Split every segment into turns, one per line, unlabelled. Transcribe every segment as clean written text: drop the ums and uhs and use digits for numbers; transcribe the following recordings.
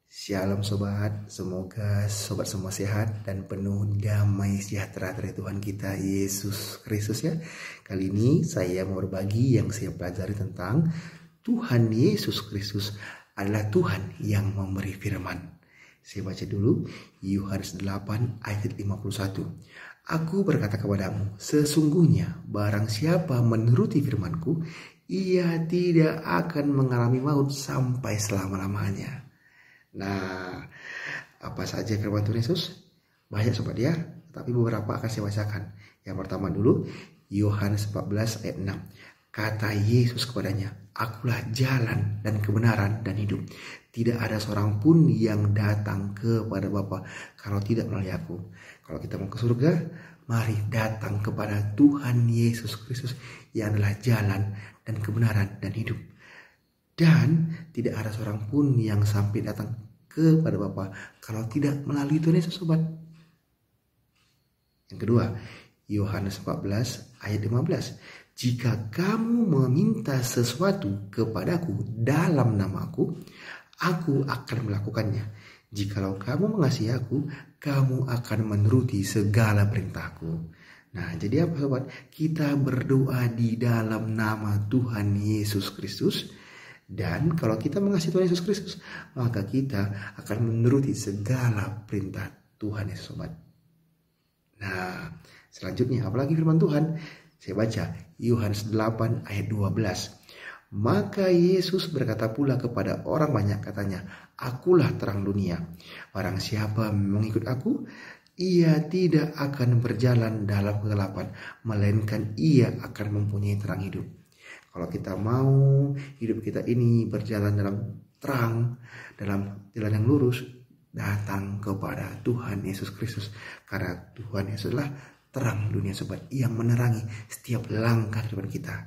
Shalom sobat, semoga sobat semua sehat dan penuh damai sejahtera dari Tuhan kita Yesus Kristus ya. Kali ini saya mau berbagi yang saya pelajari tentang Tuhan Yesus Kristus adalah Tuhan yang memberi firman. Saya baca dulu Yohanes 8 ayat 51. Aku berkata kepadamu, sesungguhnya barang siapa menuruti firmanku, ia tidak akan mengalami maut sampai selama-lamanya. Nah, apa saja firman Tuhan Yesus? Banyak sobat ya, tapi beberapa akan saya bacakan. Yang pertama dulu, Yohanes 14 ayat 6. Kata Yesus kepadanya, akulah jalan dan kebenaran dan hidup. Tidak ada seorang pun yang datang kepada Bapa kalau tidak melalui aku. Kalau kita mau ke surga, mari datang kepada Tuhan Yesus Kristus yang adalah jalan dan kebenaran dan hidup. Dan tidak ada seorang pun yang sampai datang kepada Bapa kalau tidak melalui Tuhan Yesus sobat. Yang kedua, Yohanes 14 ayat 15. Jika kamu meminta sesuatu kepadaku dalam namaku, aku akan melakukannya. Jikalau kamu mengasihi aku, kamu akan menuruti segala perintahku. Nah, jadi apa sobat? Kita berdoa di dalam nama Tuhan Yesus Kristus. Dan kalau kita mengasihi Tuhan Yesus Kristus, maka kita akan menuruti segala perintah Tuhan Yesus sobat. Nah, selanjutnya apalagi firman Tuhan? Saya baca Yohanes 8 ayat 12. Maka Yesus berkata pula kepada orang banyak katanya, akulah terang dunia. Barang siapa mengikut aku, ia tidak akan berjalan dalam kegelapan, melainkan ia akan mempunyai terang hidup. Kalau kita mau hidup kita ini berjalan dalam terang, dalam jalan yang lurus, datang kepada Tuhan Yesus Kristus. Karena Tuhan Yesus adalah terang dunia sobat yang menerangi setiap langkah kehidupan kita.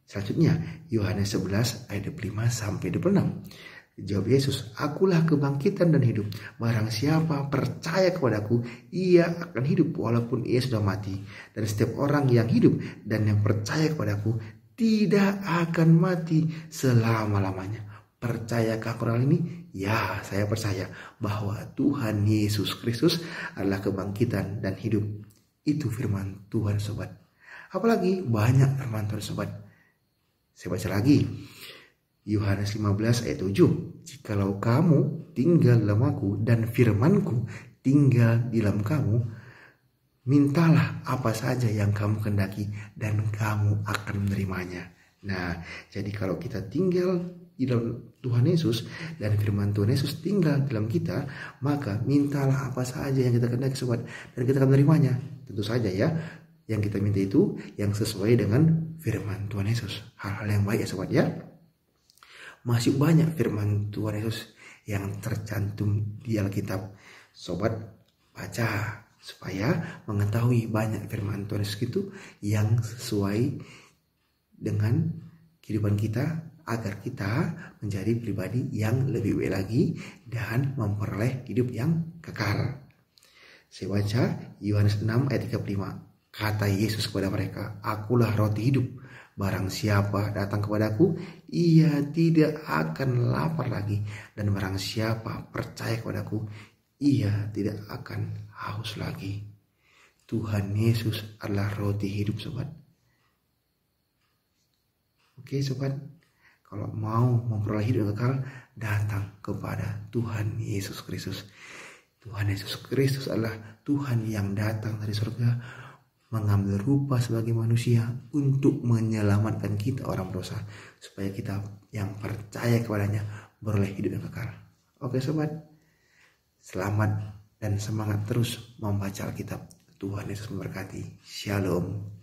Selanjutnya Yohanes 11 ayat 25 sampai 26. Jawab Yesus, akulah kebangkitan dan hidup. Barang siapa percaya kepadaku, ia akan hidup walaupun ia sudah mati. Dan setiap orang yang hidup dan yang percaya kepadaku tidak akan mati selama-lamanya. Percayakah orang ini? Ya, saya percaya bahwa Tuhan Yesus Kristus adalah kebangkitan dan hidup. Itu firman Tuhan sobat. Apalagi banyak firman Tuhan sobat. Saya baca lagi. Yohanes 15 ayat 7. Jikalau kamu tinggal dalam aku dan firmanku tinggal di dalam kamu, mintalah apa saja yang kamu kehendaki dan kamu akan menerimanya. Nah, jadi kalau kita tinggal di dalam Tuhan Yesus dan firman Tuhan Yesus tinggal dalam kita, maka mintalah apa saja yang kita kehendaki sobat dan kita akan menerimanya. Tentu saja ya, yang kita minta itu yang sesuai dengan firman Tuhan Yesus. Hal-hal yang baik ya sobat ya. Masih banyak firman Tuhan Yesus yang tercantum di Alkitab. Sobat baca supaya mengetahui banyak firman Tuhan Yesus itu yang sesuai dengan kehidupan kita agar kita menjadi pribadi yang lebih baik lagi dan memperoleh hidup yang kekal. Saya baca Yohanes 6 ayat 35. Kata Yesus kepada mereka, akulah roti hidup. Barang siapa datang kepadaku, ia tidak akan lapar lagi. Dan barang siapa percaya kepadaku, ia tidak akan haus lagi. Tuhan Yesus adalah roti hidup sobat. Oke sobat, kalau mau memperoleh hidup yang kekal, datang kepada Tuhan Yesus Kristus. Tuhan Yesus Kristus adalah Tuhan yang datang dari surga, mengambil rupa sebagai manusia untuk menyelamatkan kita orang berdosa, supaya kita yang percaya kepadanya beroleh hidup yang kekal. Oke sobat, selamat dan semangat terus membaca Alkitab. Tuhan Yesus memberkati. Shalom.